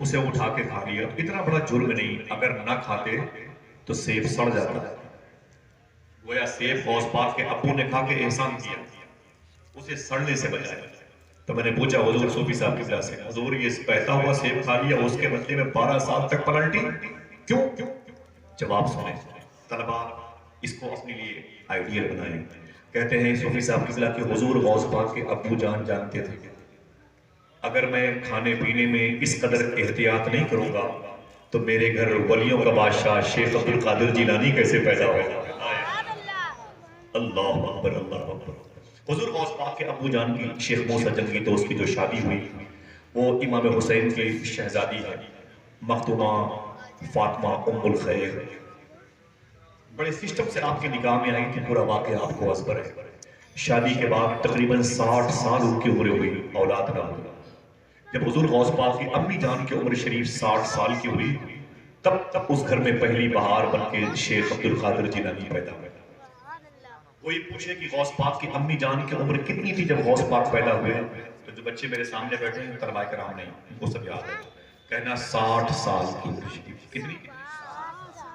اسے اٹھا کے کھا لیا. اتنا بڑا جرم نہیں, اگر نہ کھاتے تو سیب سڑ جاتا ہے. گویا سیب غوث پاک کے ابو نے کھا کے احسان کیا, اسے سڑنے سے بچایا. تو میں نے پوچھا حضور صوفی صاحب کی وجہ سے, حضور یہ بہتا ہوا سیب کھا لیا, اس کے بدلے میں 12 سال تک پنلٹی کیوں؟ جواب سنیں طلبہ, اس کو اپنے لیے آئیڈیل بنائیں. کہتے ہیں صوفی صاحب کی وجہ کہ حضور غوث پاک کے ابو جان جانتے تھے اگر میں کھانے پینے میں اس قدر احتیاط نہیں کروں گا تو میرے گھر ولیوں کا بادشاہ شیخ عبد القادر جیلانی کیسے پیدا ہوگا. اللہ اکبر اللہ اکبر. حضور غوث پاک کے ابو جان کی شیخ موسیٰ جنگی دوست کی جو شادی ہوئی وہ امام حسین کی شہزادی ہے مختومہ فاطمہ ام الخیر. بڑے سسٹم سے آپ کے نکاح میں آئی تھی, پورا واقعہ آپ کو ازبر ہے. شادی کے بعد تقریباً 60 سال ان کی عمر ہوئی, اولاد نہ ہوئی. جب حضور غوث پاک کی امی جان کی عمر شریف 60 سال کی ہوئی تب اس گھر میں پہلی بہار بن کے شیخ عبد القادر جیلانی پیدا ہوئے. کوئی پوچھے کہ غوث پاک کی امی جان کی عمر کتنی تھی جب غوث پاک پیدا ہوئے, تو جو بچے میرے سامنے بیٹھے ہیں طلباء کرام نہیں, ان کو سب یاد ہے, کہنا 60 سال کی عمر شریف. کتنی؟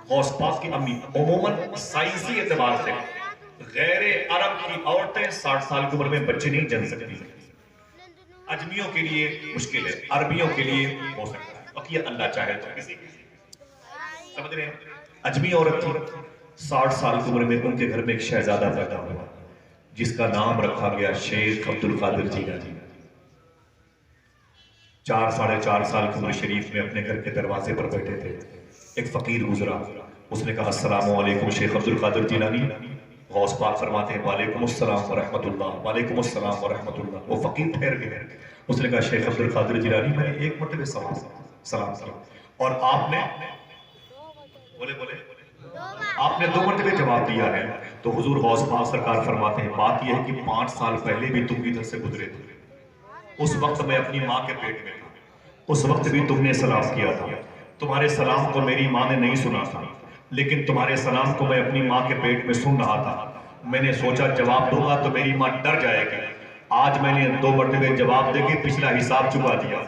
غوث پاک کی امی. عموماً سائنسی اعتبار سے غیر عرب کی عورتیں 60 سال کی عمر میں بچے نہیں جن سکتی. اجمیوں کے لیے مشکل ہے, عربیوں کے لیے ہو سکتا ہے, باقی اللہ چاہے تو کسی سمجھ رہے ہیں. اجمی عورت تھی 60 سال کی عمر میں, ان کے گھر میں ایک شہزادہ پیدا ہوا جس کا نام رکھا گیا شیخ عبد القادر جیلانی. 4 ساڑھے 4 سال کی عمر شریف میں اپنے گھر کے دروازے پر بیٹھے تھے, ایک فقیر گزرا, اس نے کہا السلام علیکم شیخ عبد القادر جیلانی. غوث پاک فرماتے ہیں وعلیکم السلام ورحمۃ اللہ, وعلیکم السلام ورحمۃ اللہ. وہ فقیر ٹھہر گئے, اس نے کہا شیخ عبد القادر جیلانی میں نے ایک مرتبہ سلام کیا اور آپ نے بولے آپ نے 2 مرتبہ جواب دیا ہے. تو حضور غوث پاک سرکار فرماتے ہیں بات یہ ہے کہ 5 سال پہلے بھی تم ادھر سے گزرے تھے, اس وقت میں اپنی ماں کے پیٹ میں تھا, اس وقت بھی تم نے سلام کیا تھا. تمہارے سلام کو میری ماں نے نہیں سنا تھا, لیکن تمہارے سلام کو میں اپنی ماں کے پیٹ میں سن رہا تھا. میں نے سوچا جواب دوں گا تو میری ماں ڈر جائے گی, آج میں نے 2 مرتبہ جواب دے کے پچھلا حساب چکا دیا.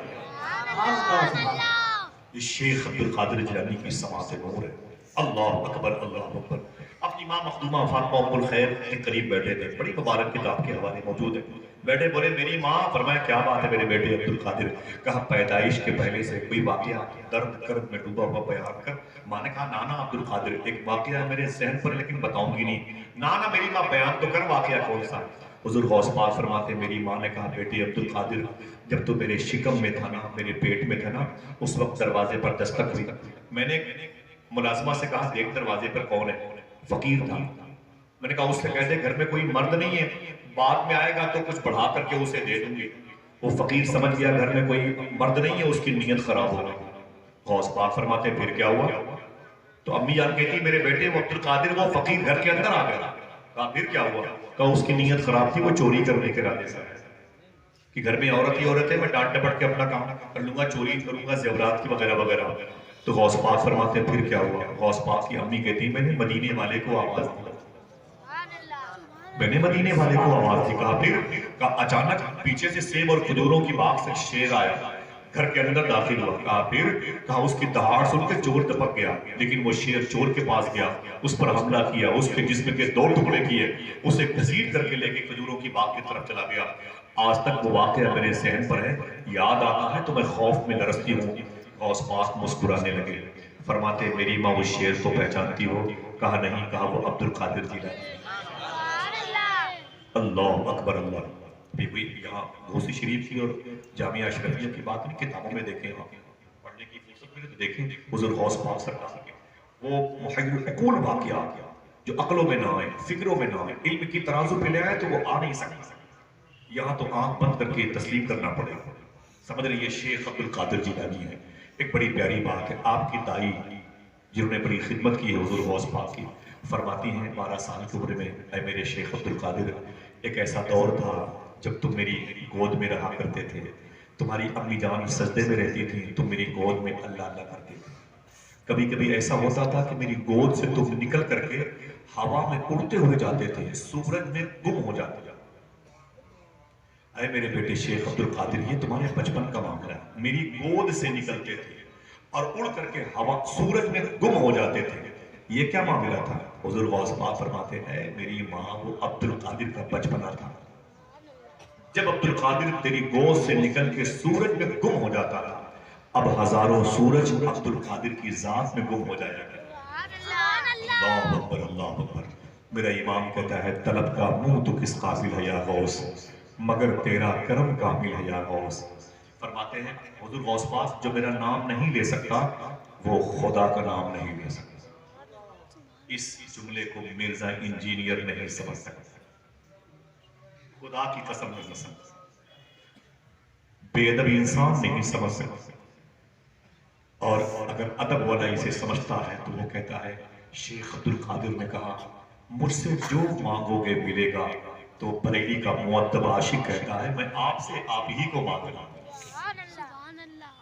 یہ شیخ عبد القادر جیلانی کی سماعت نور ہے. اللہ اکبر اللہ اکبر. اپنی ماں مخدومہ فاطمہ ام الخیر کے قریب بیٹھے تھے, بڑی مبارک کتاب کے حوالے موجود ہے. بیٹھے بولے میری ماں. فرمایا کیا بات ہے میرے بیٹے عبد القادر. کہا پیدائش کے پہلے سے کوئی واقعہ درد کرد میں ڈوبا ہوا بیان کر. ماں نے کہا نانا عبد القادر ایک واقعہ ہے میرے ذہن پر لیکن بتاؤں گی نہیں. نانا میری ماں بیان تو کر واقعہ کون سا. حضور غوث پاک فرماتے میری ماں نے کہا بیٹے عبد القادر جب تو میرے شکم میں تھا نا, میرے پیٹ میں تھا نا, اس وقت دروازے پر دستک ہوئی. میں نے ملازمہ سے کہا دیکھ دروازے پر کون ہے. فقیر تھا. میں نے کہا اس سے کہہ دے گھر میں کوئی مرد نہیں ہے, بعد میں آئے گا تو کچھ بڑھا کر کے اسے دے دوں گی. وہ فقیر سمجھ گیا گھر میں کوئی مرد نہیں ہے, اس کی نیت خراب ہو گئی. غوث پاک فرماتے پھر کیا ہوا. تو امی جان کہتی میرے بیٹے وہ عبد القادر وہ فقیر گھر کے اندر آ گیا. کہا پھر کیا ہوا. کہا اس کی نیت خراب تھی, وہ چوری کرنے کے ارادے سے کہ گھر میں عورت ہی عورت ہے, میں ڈانٹ ڈپٹ کے اپنا کام کر لوں گا, چوری کروں گا زیورات کی وغیرہ وغیرہ. تو غوث پاک فرماتے ہیں پھر کیا ہوا. غوث پاک کی امی کہتی میں نے مدینے والے کو آواز دی, میں نے مدینے والے کو آواز دی. کہا پھر. کہا اچانک پیچھے سے سیب اور کھجوروں کی باغ سے شیر آیا, گھر کے اندر داخل ہوا. کہا پھر. کہا اس کی دہاڑ سن کے چور دپک گیا, لیکن وہ شیر چور کے پاس گیا, اس پر حملہ کیا, اس کے جسم کے 2 ٹکڑے کیے, اسے گھسیٹ کر کے لے کے کھجوروں کی باغ کی طرف چلا گیا. آج تک وہ واقعہ میرے ذہن پر ہے, یاد آتا ہے تو میں خوف میں لرزتی ہوں. غوث پاک مسکرانے لگے. فرماتے میری ماں اس شیر کو پہچانتی ہو. کہا نہیں. کہا وہ عبد القادر جیلانی. اللہ اکبر اللہ. بھی یہاں غوثی شریف کی اور جامعہ اشرفیہ کی بات نہیں, کتابوں میں دیکھیں, پڑھنے کی فرصت ملے تو دیکھیں. حضور غوث پاک سرکار کے وہ محیر العقول واقعات جو عقلوں میں نہ آئے, فکروں میں نہ آئے, علم کی ترازو پہ لے آئے تو وہ آ نہیں سکتا. یہاں تو آنکھ بند کر کے تسلیم کرنا پڑے. سمجھ رہے یہ شیخ عبد القادر جیلانی ہے. ایک بڑی پیاری بات ہے, آپ کی دائی جنہوں نے بڑی خدمت کی ہے حضور غوث پاک کی, فرماتی ہیں 12 سال کی عمر میں اے میرے شیخ عبد القادر ایک ایسا دور تھا جب تم میری گود میں رہا کرتے تھے, تمہاری امی جان سجدے میں رہتی تھی, تم میری گود میں اللہ اللہ کرتے تھے. کبھی کبھی ایسا ہوتا تھا کہ میری گود سے تم نکل کر کے ہوا میں اڑتے ہوئے جاتے تھے, سورج میں گم ہو جاتے. اے میرے بیٹے شیخ عبد القادر یہ تمہارے بچپن کا معاملہ ہے. میری گود سے نکلتے تھے اور اڑ کر کے ہوا سورج میں گم ہو جاتے تھے. یہ کیا معاملہ تھا؟ حضور غوث پاک فرماتے ہیں میری ماں وہ عبد القادر کا بچپنا تھا. جب عبد القادر تیری گود سے نکل کے سورج میں گم ہو جاتا تھا، اب ہزاروں سورج عبد القادر کی ذات میں گم ہو جایا گیا. اللہ اکبر اللہ اکبر. میرا امام کہتا ہے طلب کا منہ تو کس قابل ہے یا غوث، مگر تیرا کرم کامل ہے یا غوث. فرماتے ہیں حضور غوث پاک جو میرا نام نہیں لے سکتا وہ خدا کا نام نہیں لے سکتا. اس جملے کو مرزا انجینئر نہیں سمجھ سکتا، خدا کی قسم نہیں سمجھ سکتا، بے ادب انسان نہیں سمجھ سکتا. اور اگر ادب والا اسے سمجھتا ہے تو وہ کہتا ہے شیخ عبد القادر نے کہا مجھ سے جو مانگو گے ملے گا. تو بریلی کا مؤدب عاشق کہتا ہے میں آپ سے آپ ہی کو مانگنا.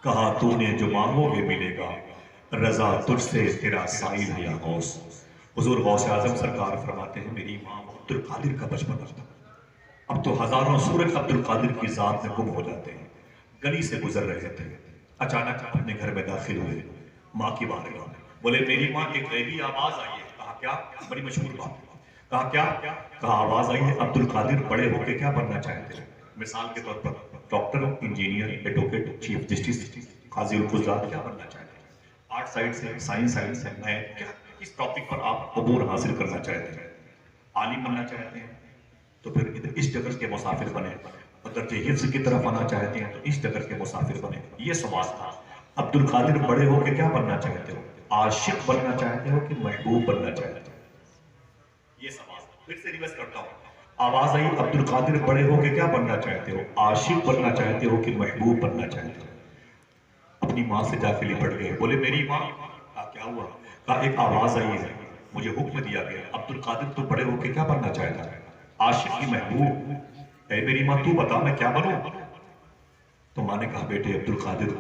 کہا تو نے جو مانگو گے ملے گا، رضا تجھ سے تیرا سائل ہے یا غوث. حضور غوث اعظم سرکار فرماتے ہیں میری امام عبد القادر کا بچپن تھا. اب تو ہزاروں سورج عبد القادر کی ذات میں گم ہو جاتے ہیں. گلی سے گزر رہے تھے، اچانک اپنے گھر میں داخل ہوئے، ماں کی بارگاہ میں بولے میری ماں ایک غیبی آواز آئی ہے. کہا کیا؟ بڑی مشہور بات. کہا کیا؟ کہا آواز آئی ہے عبد القادر بڑے ہو کے کیا بننا چاہتے ہیں؟ مثال کے طور پر doctor, engineer, advocate, chief justice, قاضی القضات کیا بننا چاہتے ہیں؟ آرٹ سائڈ سے، سائنس سائڈ سے، میتھ، کیا اس ٹاپک پر آپ عبور حاصل کرنا چاہتے ہیں؟ عالم بننا چاہتے ہیں تو پھر ادھر اس جگہ کے مسافر بنے، اگر حفظ کی طرف آنا چاہتے ہیں تو اس جگہ کے مسافر بنے. یہ سوال تھا عبد القادر بڑے ہو کے کیا بننا چاہتے ہو؟ عاشق بننا چاہتے ہو کہ محبوب بننا چاہتے ہو؟ یہ سوال پھر سے ریورس کرتا ہوں. آواز آئی عبد القادر بڑے ہو کے کیا بننا چاہتے ہو؟ عاشق بننا چاہتے ہو کہ محبوب بننا چاہتے ہو؟ اپنی ماں سے جا کے لپٹ گئے، بولے میری ماں. کہا کیا ہوا؟ کہا ایک آواز آئی ہے، مجھے حکم دیا گیا عبد القادر تو بڑے ہو کے کیا بننا چاہتا ہے؟ عاشق کی محبوب. اے میری ماں تو بتا میں کیا بنوں؟ تو ماں نے کہا بیٹے عبد القادر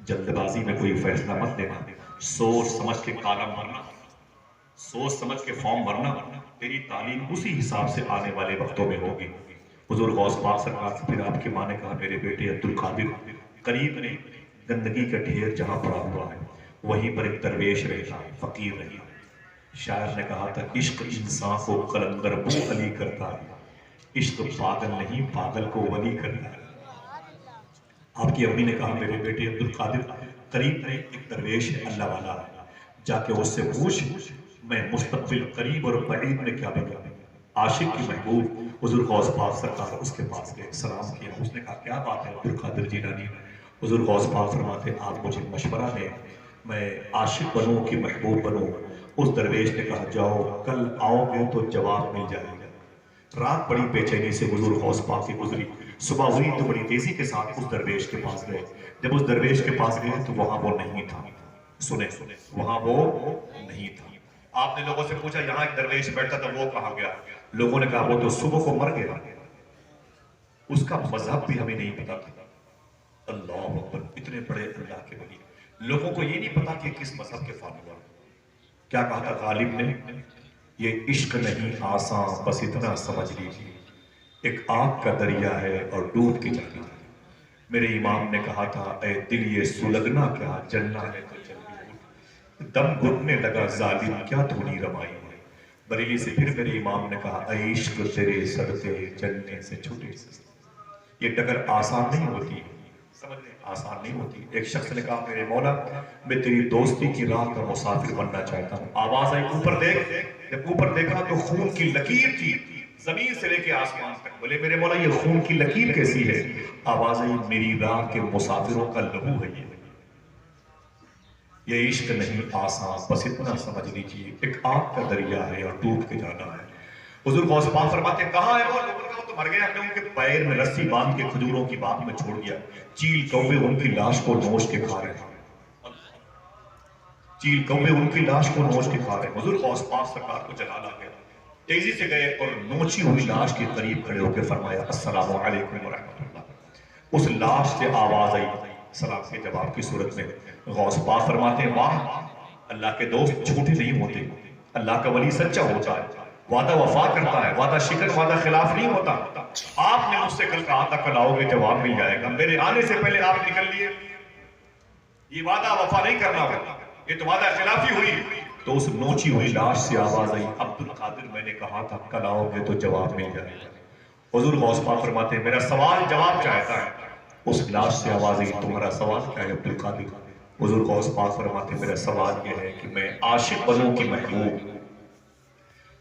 جلد بازی میں کوئی فیصلہ مت لینا، سوچ سمجھ کے کالم بھرنا، سوچ سمجھ کے فارم بھرنا، تیری تعلیم اسی حساب سے آنے والے وقتوں میں ہوگی. حضور غوث پاک سرکار سے پھر آپ کی ماں نے کہا میرے بیٹے عبد القادر قریب نہیں، گندگی کا ڈھیر جہاں پڑا ہوا ہے وہیں پر ایک درویش رہتا ہے، فقیر رہی. شاعر نے کہا تھا عشق انسان کو قلندر بو علی کرتا ہے، عشق پاگل نہیں پاگل کو ولی کرتا ہے. آپ کی امی نے کہا میرے بیٹے عبد القادر قریب میں ایک درویش ہے، اللہ والا ہے، جا کے اس سے پوچھ میں مستقبل قریب اور بعید میں کیا بنوں. عاشق کی محبوب حضور غوث پاک سرکار اس کے پاس گئے، سلام کیا. اس نے کہا کیا بات ہے عبد القادر جیلانی؟ حضور غوث پاک فرماتے آپ مجھے مشورہ دیں میں عاشق بنوں کہ محبوب بنوں. اس درویش نے کہا جاؤ کل آؤ گے تو جواب مل جائے گا. رات بڑی بے چینی سے حضور غوث پاک کی گزری، صبح ہوئی تو بڑی تیزی کے ساتھ اس درویش کے پاس گئے. جب اس درویش کے پاس گئے تو وہاں وہ نہیں تھا. سنیں وہاں وہ نہیں تھا. آپ نے لوگوں سے پوچھا یہاں ایک درویش بیٹھا تھا وہ کہاں گیا؟ لوگوں نے کہا وہ تو صبح کو مر گیا. اس کا مذہب بھی ہمیں نہیں پتا تھا. اللہ اکبر، اتنے بڑے اللہ کے ولی، لوگوں کو یہ نہیں پتا کہ کس مذہب کے فالوور. کیا کہا تھا غالب نے؟ یہ عشق نہیں آسان بس اتنا سمجھ لیجیے، ایک آگ کا دریا ہے اور ڈوب کے جانا ہے. میرے امام نے کہا تھا اے دل یہ سلگنا کیا جلنا ہے تو جلدی، دم گھٹنے لگا ظالم کیا دھونی رمائی ہے. بریلی سے پھر میرے امام نے کہا اے عشق تیرے صدقے جلنے سے چھوٹے سے. یہ ڈگر آسان نہیں ہوتی، سمجھ لیں آسان نہیں ہوتی. ایک شخص نے کہا میرے مولا میں تیری دوستی کی راہ کا مسافر بننا چاہتا ہوں. آواز آئی اوپر دیکھ. جب اوپر دیکھا تو خون کی لکیر تھی زمین سے لے کے آسمان تک. بولے میرے مولا یہ خون کی لکیر کیسی ہے؟ آواز آئی میری راہ کے مسافروں کا لہو ہے یہ عشق نہیں آسان بس اتنا سمجھ لیجیے، ایک آگ کا دریا ہے اور ڈوب کے جانا ہے. حضور غوث پاک فرماتے ہیں کہاں ہے وہ؟ لوگوں نے کہا تو مر گیا. ہم نے ان کے پیر میں رسی باندھ کے کھجوروں کی باغ میں چھوڑ دیا، چیل کوے ان کی لاش کو نوچ کے کھا رہے ہیں. چیل کوے ان کی لاش کو نوچ کے کھا رہے ہیں. حضور غوث پاک سرکار کو جلال آ گیا، تیزی سے گئے اور نوچی ہوئی لاش کے قریب کھڑے ہو کے فرمایا السلام علیکم ورحمۃ اللہ. اس لاش سے آواز آئی سلام کے جواب کی صورت میں. غوث پاک فرماتے ہیں واہ، اللہ کے دوست جھوٹے نہیں ہوتے، اللہ کا ولی سچا ہوتا ہے. وعدہ وفا کرتا ہے، وعدہ شکر وعدہ خلاف نہیں ہوتا۔ آپ نے مجھ سے کل کہا تھا کل آؤ گے جواب مل جائے گا، میرے آنے سے پہلے آپ نکل لیے، یہ وعدہ وفا نہیں کرنا ہوگا، یہ تو وعدہ خلافی ہوئی۔ تو اس نوچی ہوئی لاش سے آواز آئی، عبد القادر میں نے کہا تھا کل آؤ گے تو جواب مل جائے گا۔ حضور غوث پاک فرماتے ہیں میرا سوال جواب چاہتا ہے۔ اس لاش سے آواز آئی تمہارا سوال کیا ہے عبد القادر؟ حضور غوث پاک فرماتے ہیں میرا سوال یہ ہے کہ میں عاشق بنوں کی محبوب۔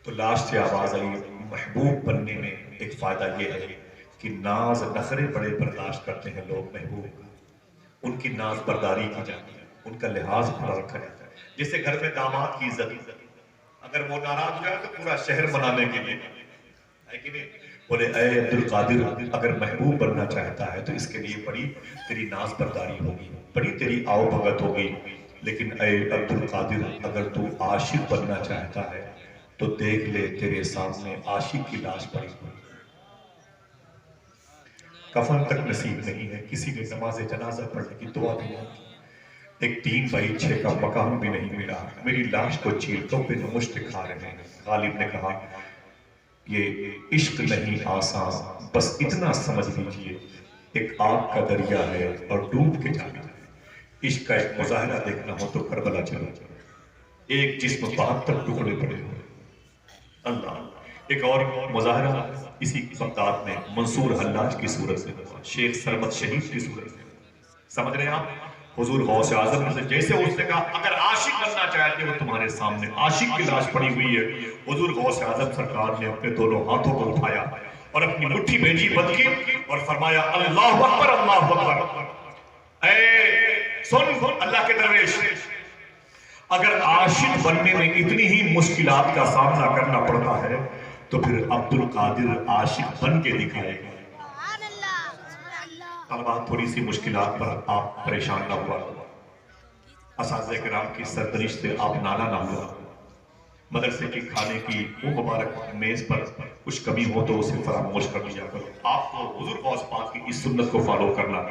تو لاش سے آواز آئی محبوب بننے میں ایک فائدہ یہ ہے کہ ناز نخرے بڑے برداشت کرتے ہیں لوگ محبوب، ان کی ناز برداری کی جاتی ہے، ان کا لحاظ بڑا رکھا جاتا ہے۔ جیسے گھر میں داماد کی عزت، اگر وہ ناراض ہو جائے تو پورا شہر منانے کے لیے ہے کہ نہیں، بولے اے عبد القادر اگر محبوب بننا چاہتا ہے تو اس کے لیے بڑی تیری ناز برداری ہوگی، بڑی تیری آؤ بھگت ہوگی، لیکن اے عبد القادر اگر تو عاشق بننا چاہتا ہے تو دیکھ لے تیرے سامنے عاشق کی لاش پڑی ہوئی، کفن تک نصیب نہیں ہے، کسی نے نماز جنازہ پڑھنے کی دعا بھی نہیں کی، ایک 3 بائی 6 کا مقام بھی نہیں ملا، میری لاش کو چیلتوں پہ نمشت کھا رہے ہیں۔ غالب نے کہا یہ عشق نہیں آسان، بس اتنا سمجھ لیجئے ایک آگ کا دریا ہے اور ڈوب کے جانا ہے۔ عشق کا ایک مظاہرہ دیکھنا ہو تو کربلا چلو، ایک جسم 72 ٹکڑے پڑے ہوئے، اللہ۔ ایک اور مظاہرہ اسی بغداد میں منصور حلاج کی صورت سے ہوا، شیخ سرمد شہید کی صورت سے، سمجھ رہے ہیں آپ؟ حضور غوث اعظم نے جیسے اس نے کہا اگر عاشق بننا چاہتے ہو تمہارے سامنے عاشق کی لاش پڑی ہوئی ہے، حضور غوث اعظم سرکار نے اپنے دونوں ہاتھوں کو اٹھایا اور اپنی مٹھی بھیجی بند کی اور فرمایا اللہ اکبر اللہ اکبر۔ اے سن اللہ کے درویش، اگر عاشق بننے میں اتنی ہی مشکلات کا سامنا کرنا پڑتا ہے تو پھر عبد القادر عاشق بن کے دکھائے گا۔ طلبہ تھوڑی سی مشکلات پر آپ پریشان نہ ہوا، اساتذہ کرام کی سرزنش سے آپ نالا نہ ہوا، مدرسے کی کھانے کی وہ مبارک میز پر کچھ کمی ہو تو اسے فراموش کر دیا کرو۔ آپ کو حضور غوث پاک کی اس سنت کو فالو کرنا،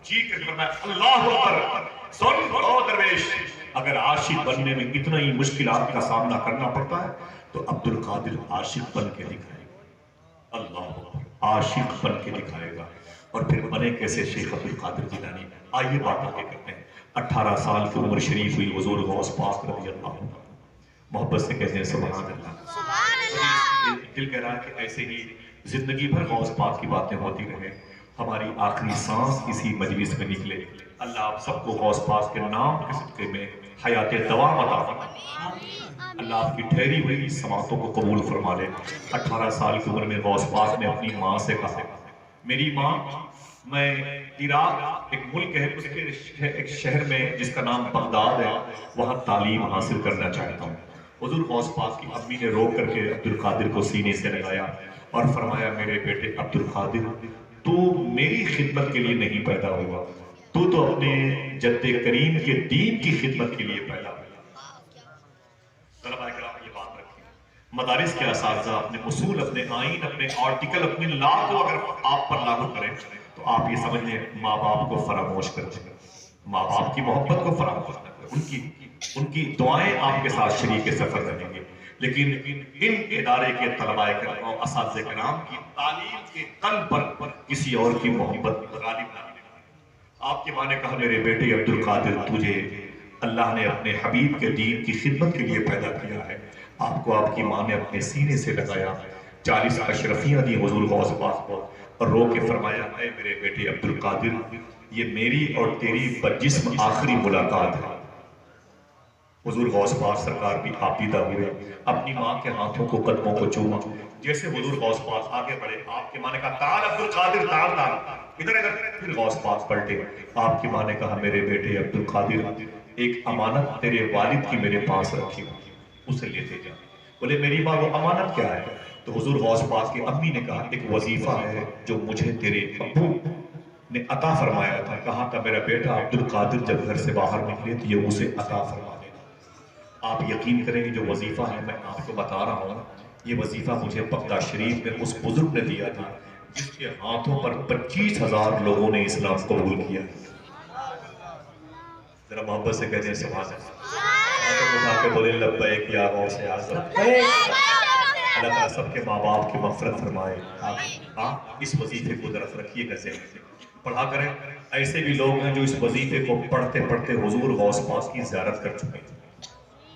جی کر کرنا اللہ اکبر۔ سن او درویش، اگر عاشق بننے میں اتنا ہی مشکلات کا سامنا کرنا پڑتا ہے تو عبد القادر عاشق بن کے دکھائے گا، اللہ اکبر، عاشق بن کے دکھائے گا۔ اور پھر بنے کیسے شیخ عبد القادر جیلانی؟ آئیے بات آگے کرتے ہیں۔ 18 سال کی عمر شریف ہوئی حضور غوث پاک رضی اللہ عنہ، محبت سے کہتے ہیں سبحان اللہ۔ دل کہہ رہا ہے کہ ایسے ہی زندگی بھر غوث پاک کی باتیں ہوتی رہے، ہماری آخری سانس اسی مجلس میں نکلے۔ اللہ آپ سب کو غوث پاک کے نام کے صدقے میں حیات دوام عطا فرمائے، اللہ آپ کی ٹھہری ہوئی سماعتوں کو قبول فرما لے۔ 18 سال کی عمر میں غوث پاک نے اپنی ماں سے کہا میری ماں میں عراق ایک ملک ہے اس کے ایک شہر میں جس کا نام بغداد ہے، وہاں تعلیم حاصل کرنا چاہتا ہوں۔ حضور غوث پاک کی امی نے رو کر کے عبد القادر کو سینے سے لگایا اور فرمایا میرے بیٹے عبد القادر تو میری خدمت کے لیے نہیں پیدا ہوا، تو اپنے جد کریم کے دین کی خدمت کے لیے پیدا ہوا۔ طلبہ کرام یہ بات رکھیں، مدارس کے اساتذہ اپنے اصول، اپنے آئین، اپنے آرٹیکل، اپنے لا کو اگر آپ پر لاگو کریں تو آپ یہ سمجھ لیں ماں باپ کو فراموش کر دیں، ماں باپ کی محبت کو فراموش کر دیں، ان کی دعائیں آپ کے ساتھ شریک سفر رہیں گے، لیکن ان ادارے کے طلباء کرام اور اساتذہ کرام کی تعلیم کے قلب پر کسی اور کی محبت غالب نہ آئے۔ آپ کی ماں نے کہا میرے بیٹے عبد القادر تجھے اللہ نے اپنے حبیب کے دین کی خدمت کے لیے پیدا کیا ہے۔ آپ کو آپ کی ماں نے اپنے سینے سے لگایا، 40 اشرفیاں دی حضور غوث پاک کو اور رو کے فرمایا اے میرے بیٹے عبد القادر یہ میری اور تیری بجسم آخری ملاقات ہے۔ حضور غوث پاک سرکار بھی عاقیدہ ہوئے، اپنی ماں کے ہاتھوں کو قدموں کو چوما، جیسے حضور غوث پاک آگے بڑھے آپ کی ماں نے کہا تعال عبد القادر تعال تعال ادھر ادھر، پھر غوث پاک پلٹے، آپ کی ماں نے کہا میرے بیٹے عبد القادر ایک امانت تیرے والد کی میرے پاس رکھی ہوئی، اسے لیتے جا۔ بولے میری ماں وہ امانت کیا ہے؟ تو حضور غوث پاک کی امی نے کہا ایک وظیفہ ہے جو مجھے تیرے ابو نے عطا فرمایا تھا، کہا تھا میرا بیٹا عبد القادر جب گھر سے باہر نکلے تو یہ اسے عطا فرما دینا۔ آپ یقین کریں گے جو وظیفہ ہے میں آپ کو بتا رہا ہوں، یہ وظیفہ مجھے بغداد شریف میں اس بزرگ نے دیا تھا جس کے ہاتھوں پر 25,000 لوگوں نے اسلام قبول کیا۔ ذرا محبت سے کہتے ہیں سبحان اللہ، اٹھا کے بولے لبیک یا غوث اعظم، اللہ تعالیٰ سب کے ماں باپ کی مغفرت فرمائے. ہاں اس وظیفے کو درخت رکھیے گا ذہن میں پڑھا کریں. ایسے بھی لوگ ہیں جو اس وظیفے کو پڑھتے پڑھتے حضور غوث پاک کی زیارت کر چکے ہیں.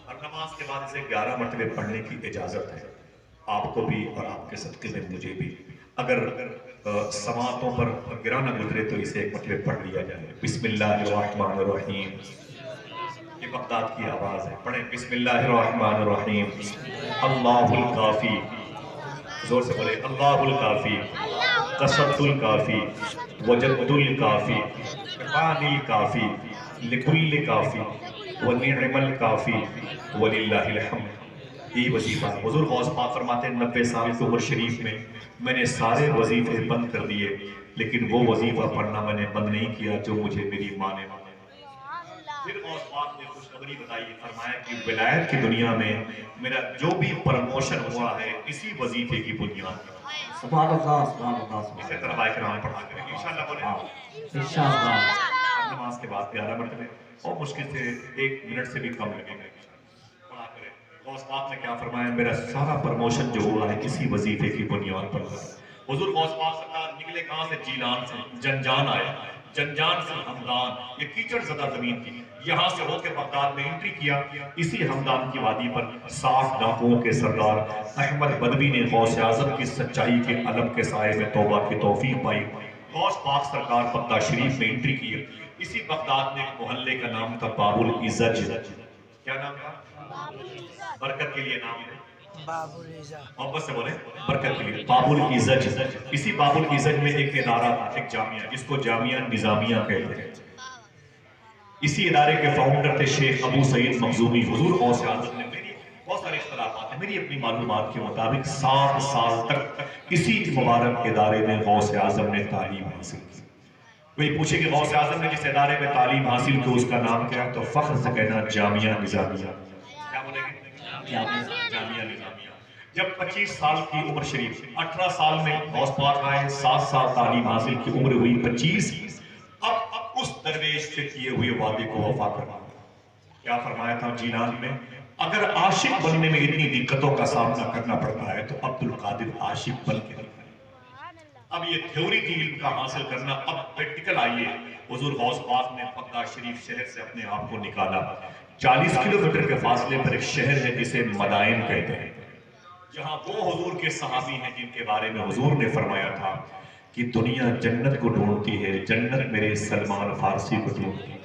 اور نماز کے بعد اسے 11 مرتبے پڑھنے کی اجازت ہے آپ کو بھی اور آپ کے صدقے میں مجھے بھی. اگر سماعتوں پر گرا نہ گزرے تو اسے ایک مرتبے پڑھ لیا جائے. بسم اللہ الرحمن الرحیم. یہ بغداد کی آواز ہے. پڑھیں بسم اللہ الرحمن الرحیم. اللہ الکافی. زور سے بولے اللہ الکافی. قصد الکافی. وجد الکافی. قان الکافی. لکل کافی. ونعم الکافی. وللہ الحمد. یہ وظیفہ حضور غوث پاک فرماتے ہیں 90 سال کی عمر شریف میں نے سارے وظیفے بند کر دیے لیکن وہ وظیفہ پڑھنا میں نے بند نہیں کیا جو مجھے میری ماں نے بتایا. پھر غوث پاک نے خوشخبری بتائی, فرمایا کہ ولایت کی دنیا میں میرا جو بھی پرموشن ہوا ہے اسی وظیفے کی بنیاد پر. سبحان اللہ سبحان اللہ. اسے طلباء کرام پڑھا کریں انشاءاللہ. بولے انشاءاللہ. نماز کے بعد 11 مرتبے اور مشکل سے 1 منٹ سے بھی کم لگے گا. پڑھا کریں. غوث پاک نے کیا فرمایا, میرا سارا پرموشن جو ہوا ہے کسی وظیفے کی بنیاد پر ہوا. حضور غوث پاک سرکار نکلے کہاں سے؟ جیلان سے. جنجان آئے, جنجان سے ہمدان, یہ کیچڑ زدہ زمین تھی. یہاں سے ہو کے بغداد میں انٹری کیا. اسی ہمدان کی وادی پر 60 ڈاکوؤں کے سردار احمد بدوی نے غوث اعظم کی سچائی کے علم کے سائے میں توبہ کی توفیق پائی. غوث پاک سرکار بغداد شریف میں انٹری کی. اسی بغداد میں ایک محلے کا نام تھا باب العزج. کیا نام تھا؟ برکت کے لیے نام ہے باب العزہ. محبت سے بولیں برکت کے لیے باب العزج. اسی باب العزج میں ایک ادارہ تھا, ایک جامعہ جس کو جامعہ نظامیہ کہتے ہیں. اسی ادارے کے فاؤنڈر تھے شیخ ابو سعید مخزومی. حضور غوث اعظم نے, میری بہت سارے اختلافات ہیں, میری اپنی معلومات کے مطابق 7 سال تک اسی مبارک ادارے میں غوث اعظم نے تعلیم حاصل کی. کوئی پوچھے کہ غوث اعظم نے جس ادارے میں تعلیم حاصل کی اس کا نام کیا ہے تو فخر سے کہنا جامعہ نظامیہ. کیا بولیں گے؟ جامعہ نظامیہ. جب 25 سال کی عمر شریف, 18 سال میں غوث پاک آئے, 7 سال تعلیم حاصل کی عمر ہوئی 25. اب اس درویش سے کیے ہوئے وعدے کو وفا کرنا. کیا فرمایا تھا جیلان میں, اگر عاشق بننے میں اتنی دقتوں کا سامنا کرنا پڑتا ہے تو عبد القادر عاشق بن کے دکھائے. اب یہ تھیوری کی علم کا حاصل کرنا, اب پریکٹیکل آئیے. حضور غوث پاک نے بغداد شریف شہر سے اپنے آپ کو نکالا. 40 کلومیٹر کے فاصلے پر ایک شہر ہے جسے مدائن کہتے ہیں, جہاں وہ حضور کے صحابی ہیں جن کے بارے میں حضور نے فرمایا تھا کہ دنیا جنت کو ڈھونڈتی ہے, جنت میرے سلمان فارسی کو ڈھونڈتی ہے.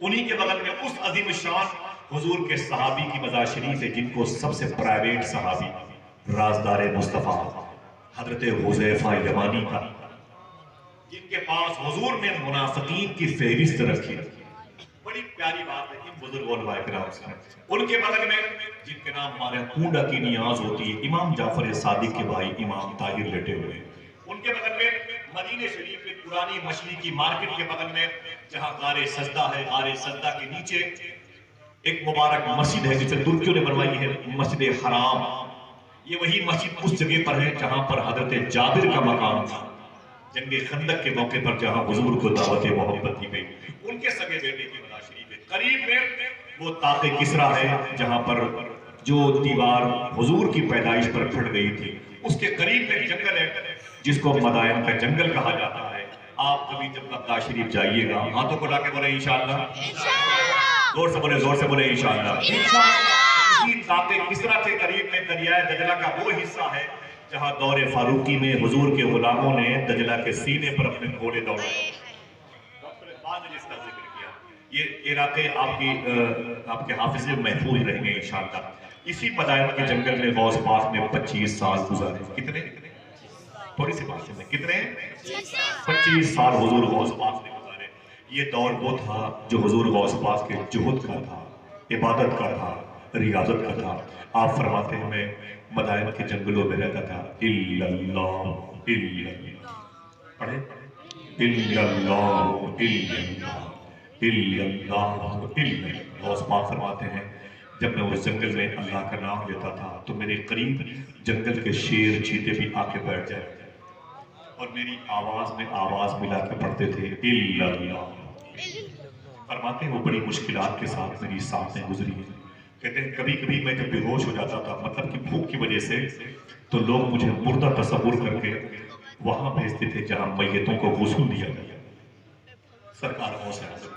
انہی کے بغل میں اس عظیم شان حضور کے صحابی کی مزار شریف ہے جن کو سب سے پرائیویٹ صحابی رازدار مصطفیٰ حضرت حذیفہ یمانی کا, جن کے پاس حضور نے منافقین کی فہرست رکھی. بڑی پیاری بات ہے ان بزرگ علماء کرام سے. ان کے بغل میں جن کے نام ہمارے اونڈا کی نیاز ہوتی ہے, امام جعفر صادق کے بھائی امام طاہر لیٹے ہوئے. ان کے بغل میں مدینہ شریف میں پرانی مچھلی کی مارکیٹ کے بغل میں جہاں غار سجدہ ہے, غار سجدہ کے نیچے ایک مبارک مسجد ہے جسے ترکیوں نے بنوائی ہے, مسجد حرام. یہ وہی مسجد اس جگہ پر ہے جہاں پر حضرت جابر کا مقام تھا جنگ خندق کے موقع پر, جہاں حضور کو دعوت محبت دی گئی. ان کے سگے بیٹے کی مزار شریف ہے. قریب میں وہ طاق کسرا ہے جہاں پر جو دیوار حضور کی پیدائش پر پھٹ گئی تھی. اس کے قریب میں جنگل ہے جس کو مدائن کا جنگل کہا جاتا ہے. آپ کبھی جب بغداد شریف جائیے گا, ہاتھوں کو لا کے بولے انشاءاللہ, زور سے بولے, زور سے بولے انشاءاللہ. اسی طاق کسرا کے قریب میں دریائے دجلہ کا وہ حصہ ہے جہاں دور فاروقی میں حضور کے غلاموں نے دجلہ کے سینے پر اپنے گھوڑے دوڑائے. ڈاکٹر اقبال نے جس کا ذکر کیا, یہ علاقے آپ کے حافظ میں محفوظ رہیں گے انشاءاللہ. اسی مدائن کے جنگل میں غوث پاک نے 25 سال گزارے. کتنے؟ تھوڑی سی بات سنیں, کتنے؟ 25 سال حضور غوث پاک نے گزارے. یہ دور وہ تھا جو حضور غوث پاک کے جہد کا تھا, عبادت کا تھا, ریاضت کا تھا. آپ فرماتے ہیں میں مدائن کے جنگلوں میں رہتا تھا. الا اللہ الا اللہ, پڑھیں الا اللہ الا اللہ الا اللہ الا اللہ. غوث پاک فرماتے ہیں جب میں اس جنگل میں اللہ کا نام لیتا تھا تو میرے قریب جنگل کے شیر چیتے بھی آ کے بیٹھ جائے اور میری آواز میں آواز ملا کے پڑھتے تھے الا اللہ. فرماتے ہیں وہ بڑی مشکلات کے ساتھ میری سانسیں گزری ہیں. کہتے ہیں کبھی کبھی میں جب بے ہوش ہو جاتا تھا مطلب کہ بھوک کی وجہ سے تو لوگ مجھے مردہ تصور کر کے وہاں بھیجتے تھے جہاں میتوں کو غسل دیا گیا۔ سرکار غوث اعظم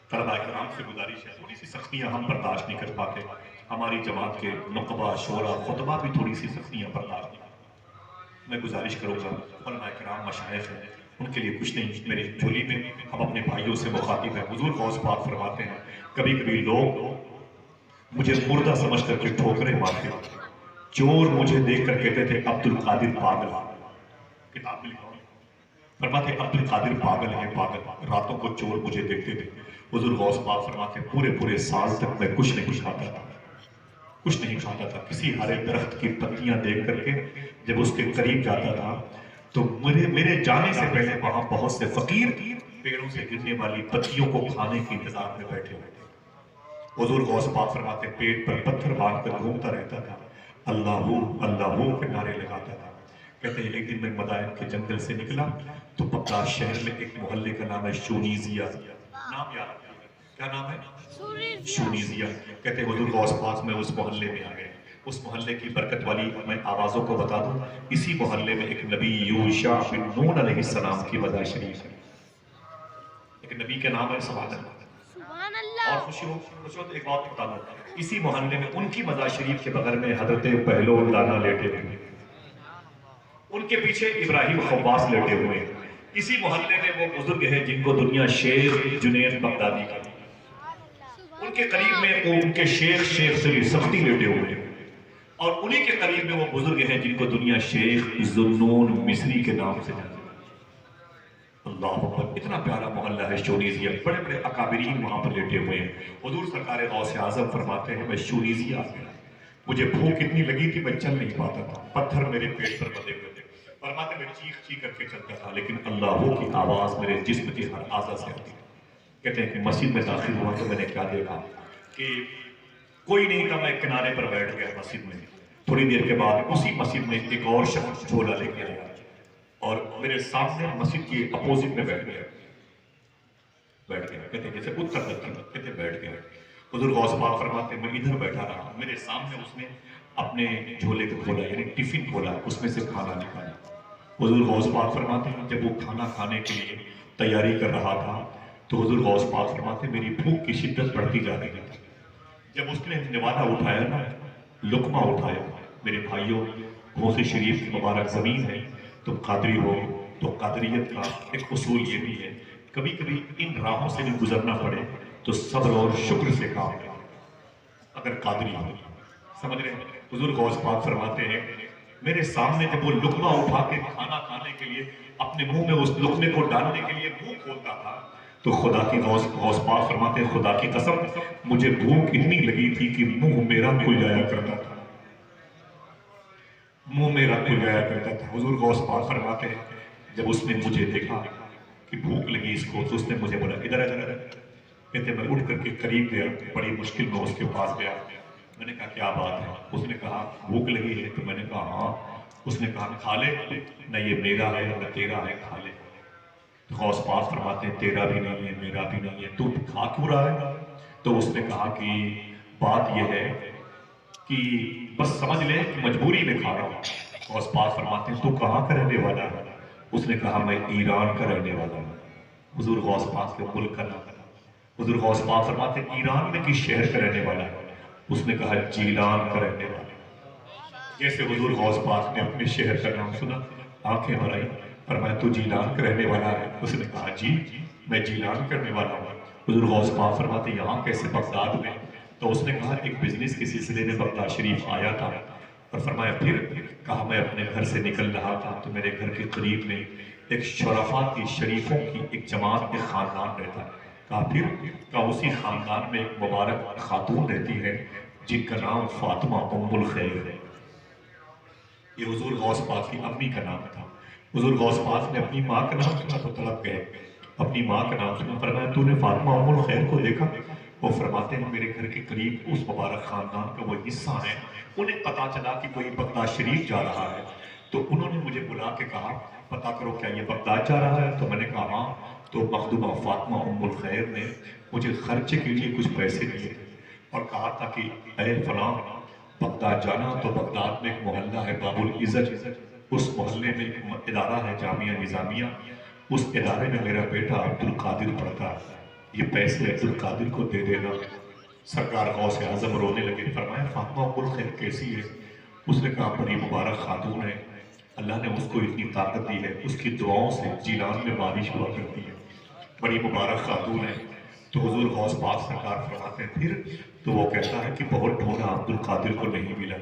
طلباء کرام سے گزارش ہے تھوڑی سی سختیاں ہم برداشت نہیں کر پاتے، ہماری جماعت کے نقبہ شورا خطبہ بھی تھوڑی سی سختیاں برداشت نہیں کرتے۔ میں گزارش کروں گا علماء کرام مشائخ ہیں ان کے لیے کچھ نہیں، میری جھولی میں ہم اپنے بھائیوں سے مخاطب ہیں۔ حضور غوث پاک فرماتے ہیں کبھی کبھی لوگ مجھے مردہ سمجھ کر کے ٹھوکریں مارتے تھے، چور مجھے دیکھ کر کہتے تھے عبد القادر پاگل، کتاب میں لکھا ہوا ہے۔ فرماتے عبد القادر پاگل ہے پاگل، راتوں کو چور مجھے دیکھتے تھے۔ حضور غوث پاک فرماتے پورے پورے سال تک میں کچھ نہیں کھاتا تھا، کچھ نہیں کھاتا تھا، کسی ہرے درخت کی پتیاں دیکھ کر کے جب اس کے قریب جاتا تھا تو میرے جانے سے پہلے وہاں بہت سے فقیر پیڑوں سے گرنے والی پتیوں کو کھانے کے انتظار میں بیٹھے ہوئے تھے۔ حضور غوث پاک فرماتے پیٹ پر پتھر باندھ کر گھومتا رہتا تھا، اللہ کے نعرے لگاتا تھا۔ کہتے ہیں ایک دن میں مدائن کے جنگل سے نکلا تو بغداد شہر میں ایک محلے کا نام ہے شونیزیہ، نام یاد ہے کیا نام ہے؟ شونیزیہ۔ کہتے ہیں حضور غوث پاک میں اس محلے میں آ گئے، اس محلے کی برکت والی میں آوازوں کو بتا دوں، اسی محلے میں ایک نبی یوشع بن نون علیہ السلام کی مزار شریف ہے، ایک نبی کے نام ہے سبحان اللہ۔ اور خوشی ہو تو ایک بات بتا دوں، اسی محلے میں ان کی مزار شریف کے بغل میں حضرت پہلو لانا لیٹے ہوئے، ان کے پیچھے ابراہیم خواص لیٹے ہوئے، اسی محلے میں وہ بزرگ ہیں جن کو دنیا شیخ جنید بغدادی کا، ان کے قریب میں وہ ان کے شیخ سری سختی لیٹے ہوئے ہیں، اور انہی کے قریب میں وہ بزرگ ہیں جن کو دنیا شیخ ذوالنون مصری کے نام سے جانتی ہے۔ اللہ اکبر، اتنا پیارا محلہ ہے شونیزیہ، بڑے بڑے اکابرین وہاں پر لیٹے ہوئے ہیں۔ حضور سرکار غوث اعظم فرماتے ہیں میں شونیزیہ آ گیا، مجھے بھوک اتنی لگی تھی میں چل نہیں پاتا تھا، پتھر میرے پیٹ پر بندھے ہوئے تھے، فرماتے میں چیخ چیخ کر کے چلتا تھا لیکن اللہ کی آواز میرے جسم کے ہر اعضاء سے آتی ہے۔ کہتے ہیں کہ مسجد میں داخل ہوا تو میں نے کیا دیکھا کہ کوئی نہیں تھا، میں کنارے پر بیٹھ گیا مسجد میں، تھوڑی دیر کے بعد اسی مسجد میں ایک اور شخص جھولا لے کے آیا اور میرے سامنے مسجد کی اپوزٹ میں بیٹھ گیا، کہتے ہیں جیسے اتر دکھن، کہتے بیٹھ گیا۔ حضور غوث پاک فرماتے میں ادھر بیٹھا رہا، میرے سامنے اس نے اپنے جھولے کو کھولا یعنی ٹفن کھولا، اس میں سے کھانا نکالا۔ حضور غوث پاک فرماتے ہیں جب وہ کھانا کھانے کے لیے تیاری کر رہا تھا تو حضور غوث پاک فرماتے میری بھوک کی شدت بڑھتی جا رہی تھی۔ جب اس نے نوالہ اٹھایا نا، لقمہ اٹھایا، میرے بھائیوں غوث شریف کی مبارک زمین ہے، تم قادری ہو تو قادریت کا ایک اصول یہ بھی ہے کبھی کبھی ان راہوں سے بھی گزرنا پڑے تو صبر اور شکر سے کام لے، اگر قادری ہو سمجھ رہے ہیں۔ حضور غوث پاک فرماتے ہیں میرے سامنے جب وہ لقمہ اٹھا کے کھانا کھانے کے لیے اپنے منہ میں اس لقمے کو ڈالنے کے لیے منہ کھولتا تھا تو خدا کی غوث پاک فرماتے ہیں خدا کی قسم مجھے بھوک اتنی لگی تھی کہ منہ میرا کھل جایا کرتا تھا، منہ میرا کھل جایا کرتا تھا۔ حضور غوث پاک فرماتے ہیں جب اس نے مجھے دیکھا کہ بھوک لگی اس کو تو اس نے مجھے بولا ادھر ادھر، کہتے میں اٹھ کر کے قریب گیا، بڑی مشکل میں اس کے پاس گیا، میں نے کہا کیا بات ہے؟ اس نے کہا بھوک لگی ہے، تو میں نے کہا ہاں۔ اس نے کہا کھا لے، نہ یہ میرا ہے نہ تیرا ہے، کھا لے۔ غوث پاک فرماتے ہیں تیرا بھی نہیں ہے میرا بھی نہیں ہے، تو کھا کیوں رہا ہے؟ تو اس نے کہا کہ بات یہ ہے کہ بس سمجھ لے کہ مجبوری میں کھا رہا ہوں۔ غوث پاک فرماتے ہیں تو کہاں کا رہنے والا ہے؟ اس نے کہا میں ایران کا رہنے والا ہوں۔ حضور غوث پاک کے ملک کا نام، حضور غوث پاک فرماتے ہیں ایران میں کس شہر کا رہنے والا ہے؟ اس نے کہا جیلان کا رہنے والا ہے۔ جیسے حضور غوث پاک نے اپنے شہر کا نام سنا آنکھیں بھرائی، فرمایا تو جیلان کا رہنے والا ہے؟ اس نے کہا جی میں جیلان کرنے والا ہوں۔ حضور غوث پاک فرماتے یہاں کیسے بغداد میں؟ تو اس نے کہا ایک بزنس کے سلسلے میں بغداد شریف آیا تھا، اور فرمایا پھر کہا میں اپنے گھر سے نکل رہا تھا تو میرے گھر کے قریب میں ایک شرفاء کی شریفوں کی ایک جماعت ایک خاندان رہتا ہے، کہا پھر کہا اسی خاندان میں ایک مبارک خاتون رہتی ہے جن کا نام فاطمہ ام الخیر ہے۔ یہ حضور غوث پاک کی امی کا نام تھا۔ حضور غوث پاک نے اپنی ماں کا نام سنا تو طلب گئے، اپنی ماں کا نام سنا، فرمایا تو نے فاطمہ ام الخیر کو دیکھا؟ وہ فرماتے ہیں میرے گھر کے قریب اس مبارک خاندان کا وہ حصہ ہے، انہیں پتا چلا کہ کوئی بغداد شریف جا رہا ہے تو انہوں نے مجھے بلا کے کہا پتا کرو کیا یہ بغداد جا رہا ہے؟ تو میں نے کہا ہاں۔ تو مخدومہ فاطمہ ام الخیر نے مجھے خرچے کے لیے کچھ پیسے دیے، اور کہا تھا کہ اے فلاں بغداد جانا تو بغداد میں ایک محلہ ہے باب العزت، اس محلے میں ایک ادارہ ہے جامعہ نظامیہ، اس ادارے میں میرا بیٹا عبدالقادر پڑھتا ہے، یہ پیسے عبدالقادر کو دے دینا۔ سرکار غوث اعظم رونے لگے، فرمایا فاطمہ ام الخیر کیسی ہے؟ اس نے کہا بڑی مبارک خاتون ہے، اللہ نے اس کو اتنی طاقت دی ہے، اس کی دعاؤں سے جیلان میں بارش ہوا کرتی ہے، بڑی مبارک خاتون ہے۔ تو حضور غوث پاک سرکار فرماتے ہیں پھر تو وہ کہتا ہے کہ بہت ڈھونڈا عبدالقادر کو نہیں ملا،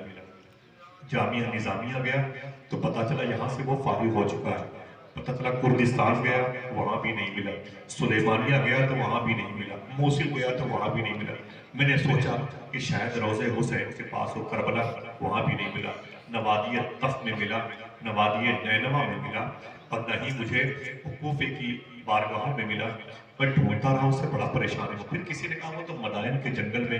جامعہ نظامیہ گیا تو پتا چلا یہاں سے وہ فارغ ہو چکا ہے، پتا چلا کردستان گیا وہاں بھی نہیں ملا، سلیمانیہ گیا تو وہاں بھی نہیں ملا، موصل گیا تو وہاں بھی نہیں ملا۔ میں نے سوچا کہ شاید روضہ حسین کے پاس ہو کربلا، وہاں بھی نہیں ملا، نوادی طف میں ملا، نوادی نینوا میں ملا، اور نہ ہی مجھے کوفے کی بارگاہوں میں ملا۔ میں ڈھونڈتا رہا، اس سے بڑا پریشان ہوں۔ پھر کسی نے کہا وہ تو مدائن کے جنگل میں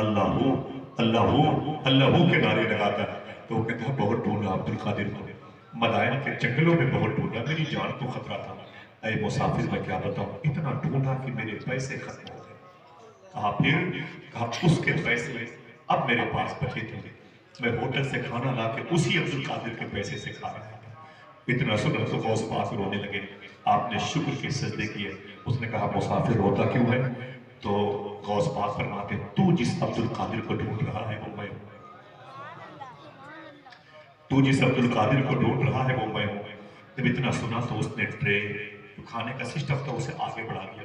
اللہ ہو اللہ ہو اللہ ہو کے نعرے لگاتا ہے، تو وہ کہتا ہے بہت ڈھونڈا عبدالقادر کو، مدائن کے جنگلوں میں بہت ڈھونڈا، میری جان کو خطرہ تھا، اے مسافر میں کیا بتاؤں، اتنا ڈھونڈا کہ میرے پیسے ختم ہو گئے۔ کہا پھر کہا اس کے پیسے اب میرے پاس بچے تھے، میں ہوٹل سے کھانا لا کے اسی عبدالقادر کے پیسے سے کھا رہا تھا۔ اتنا سنا تو غوث پاک رونے لگے، آپ نے شکر کے سجدے کیے۔ اس نے کہا مسافر روتا کیوں ہے؟ تو غوث پاک فرماتے تو جس عبدالقادر کو ڈھونڈ رہا ہے وہ میں ہوں، تو جس عبدالقادر کو ڈھونڈ رہا ہے وہ میں ہوں۔ جب اتنا سنا تو اس نے ٹرے جو کھانے کا سسٹم تھا اسے آگے بڑھا دیا۔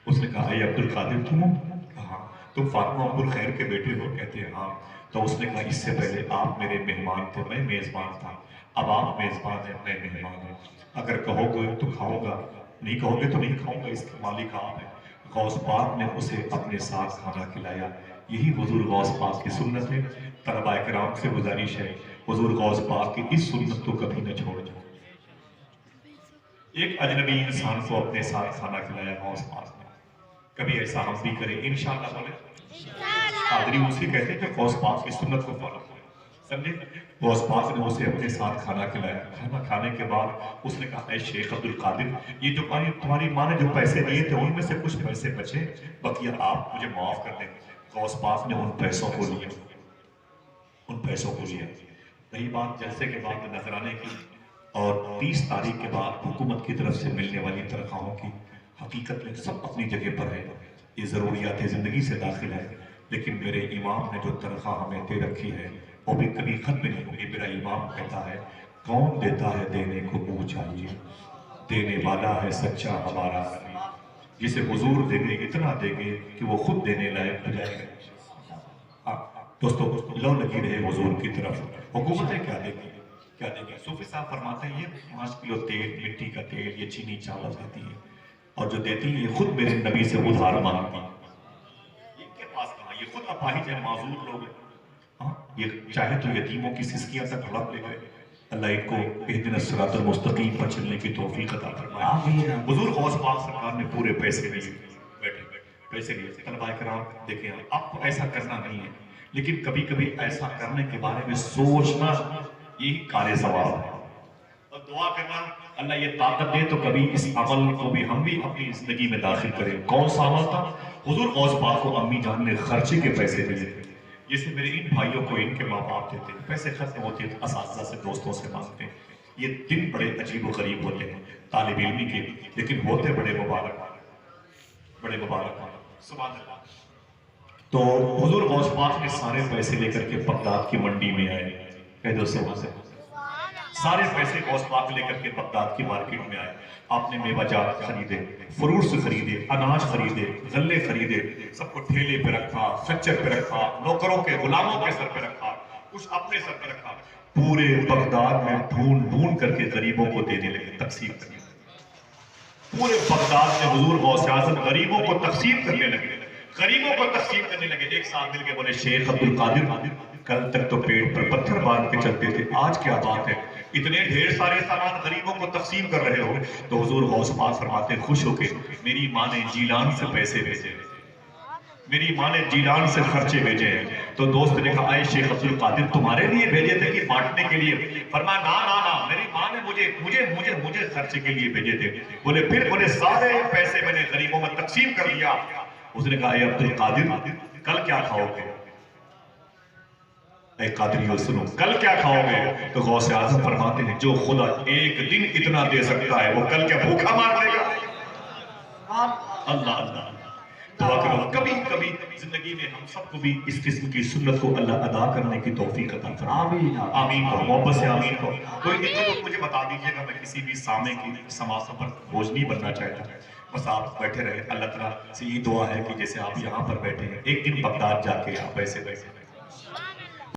اس نے کہا اے عبدالقادر تم ہو؟ کہا تم فاطمہ ام الخیر کے بیٹے ہو؟ کہتے ہیں ہاں۔ تو اس نے کہا اس سے پہلے آپ میرے مہمان تھے، میں میزبان تھا، اب آپ میزبان ہیں میں مہمان ہوں، اگر کہو گے تو کھاؤں گا، نہیں کہو گے تو نہیں کھاؤں گا، اس کے مالک آپ ہیں۔ غوث پاک نے اسے اپنے ساتھ کھانا کھلایا۔ یہی حضور غوث پاک کی سنت ہے۔ طلباء کرام سے گزارش ہے حضور غوث پاک کی اس سنت کو کبھی نہ چھوڑ جاؤ۔ ایک اجنبی انسان کو اپنے ساتھ کھانا کھلایا غوث پاک نے، کبھی ایسا ہم بھی کریں انشاءاللہ بولے۔ قادری اسی کہتے ہیں کہ غوث پاک کی سنت کو فالو کریں، سمجھے؟ غوث پاک نے اسے اپنے ساتھ کھانا کھلایا۔ کھانا کھانے کے بعد اس نے کہا اے شیخ عبدالقادر یہ جو تمہاری ماں نے جو پیسے دیے تھے ان میں سے کچھ پیسے بچے، بقیہ آپ مجھے معاف کر دیں۔ غوث پاک نے ان پیسوں کو لیا، ان پیسوں کو لیا۔ رہی بات جلسے کے بعد نذرانے کی اور 30 تاریخ کے بعد حکومت کی طرف سے ملنے والی تنخواہوں کی، حقیقت میں سب اپنی جگہ پر ہے، یہ ضروریات زندگی سے داخل ہے، لیکن میرے امام نے جو تنخواہ ہمیں دے رکھی ہے وہ بھی کبھی ختم نہیں ہوگی۔ میرا امام کہتا ہے کون دیتا ہے دینے کو منہ چاہیے، دینے والا ہے سچا ہمارا نبی، جسے حضور دیں گے اتنا دیں گے کہ وہ خود دینے لائق ہو جائے گا۔ دوستو لو لگی رہے حضور کی طرف، حکومتیں کیا دیں گی کیا دیں گے؟ صوفی صاحب فرماتے ہیں یہ 5 کلو تیل، مٹی کا تیل، یہ چینی چاول دیتی ہے، اور جو دیتی ہے یہ خود میرے نبی سے ادھار مانگتی ہے۔ ان کے پاس کہاں، یہ خود اپاہج ہیں، معذور لوگ ہیں، یہ چاہے تو یتیموں کی سسکیاں تک ہڑپ لے گئے۔ اللہ ان کو اہدنا الصراط المستقیم پر چلنے کی توفیق عطا فرمائے۔ حضور غوث پاک سرکار نے پورے پیسے لیے، بیٹھے پیسے لیے۔ طلباء کرام دیکھیں آپ کو ایسا کرنا نہیں ہے، لیکن کبھی کبھی ایسا کرنے کے بارے میں سوچنا یہی کار ثواب ہے، اور دعا کرنا اللہ یہ طاقت دے تو کبھی اس عمل کو بھی ہم بھی اپنی زندگی میں داخل کریں۔ کون سا عمل تھا؟ حضور غوث پاک کو امی جان نے خرچے کے پیسے دیے تھے، جیسے میرے ان بھائیوں کو ان کے ماں باپ دیتے ہیں، پیسے ختم ہوتے ہیں اساتذہ سے دوستوں سے مانگتے ہیں۔ یہ دن بڑے عجیب و غریب ہوتے ہیں طالب علمی کے، لیکن ہوتے بڑے مبارک سبحان اللہ۔ تو حضور غوث پاک نے سارے پیسے لے کر کے بغداد کی منڈی میں آئے، کہہ دو سبحان اللہ۔ سارے پیسے غوث پاک لے کر کے بغداد کی مارکیٹ میں آئے۔ آپ نے میوہ جات خریدے، فروٹس خریدے، اناج خریدے، غلے خریدے، سب کو ٹھیلے پہ رکھا، خچر پہ رکھا، نوکروں کے غلاموں کے سر پہ رکھا، کچھ اپنے سر پہ رکھا، پورے بغداد میں ڈھونڈ ڈھونڈ کر کے غریبوں کو دینے لگے، تقسیم کرنے لگے۔ پورے بغداد میں حضور غوث اعظم غریبوں کو تقسیم کرنے لگے، غریبوں کو تقسیم کرنے لگے۔ ایک ساتھ مل کے بولے شیخ عبدالقادر کل تک تو پیٹ پر پتھر باندھ کے چلتے تھے، آج کیا بات ہے اتنے ڈھیر سارے سامان غریبوں کو تقسیم کر رہے ہو؟ تو حضور غوث پاک فرماتے خوش ہو کے میری ماں نے جیلان سے پیسے بھیجے، میری ماں نے جیلان سے خرچے بھیجے ہیں۔ تو دوست نے کہا اے شیخ عبدالقادر تمہارے لیے بھیجے تھے کہ بانٹنے کے لیے؟ فرمایا نا میری ماں نے مجھے خرچے کے لیے بھیجے تھے۔ بولے پھر؟ بولے سارے پیسے میں نے غریبوں میں تقسیم کر دیا۔ اس نے کہا اے عبدالقادر کل کیا کھاؤ گے؟ اے قادریو سنو، کل کیا کھاؤ گے؟ تو غوث اعظم فرماتے ہیں جو خدا ایک دن اتنا دے سکتا ہے وہ کل کیا بھوکا مار دے گا؟ اللہ اللہ دعا کرو کبھی کبھی زندگی میں ہم سب کو بھی اس قسم کی سنت کو اللہ ادا کرنے کی توفیق عطا فرمائے۔ آمین آمین کو محبت سے آمین کو۔ کوئی ایک مجھے بتا دیجئے گا، میں کسی بھی سامع کی سماعتوں پر بوجھ نہیں بننا چاہتا، بس آپ بیٹھے رہے۔ اللہ تعالیٰ سے یہ دعا ہے کہ جیسے آپ یہاں پر بیٹھے ہیں ایک دن بغداد جا کے آپ ایسے بیٹھے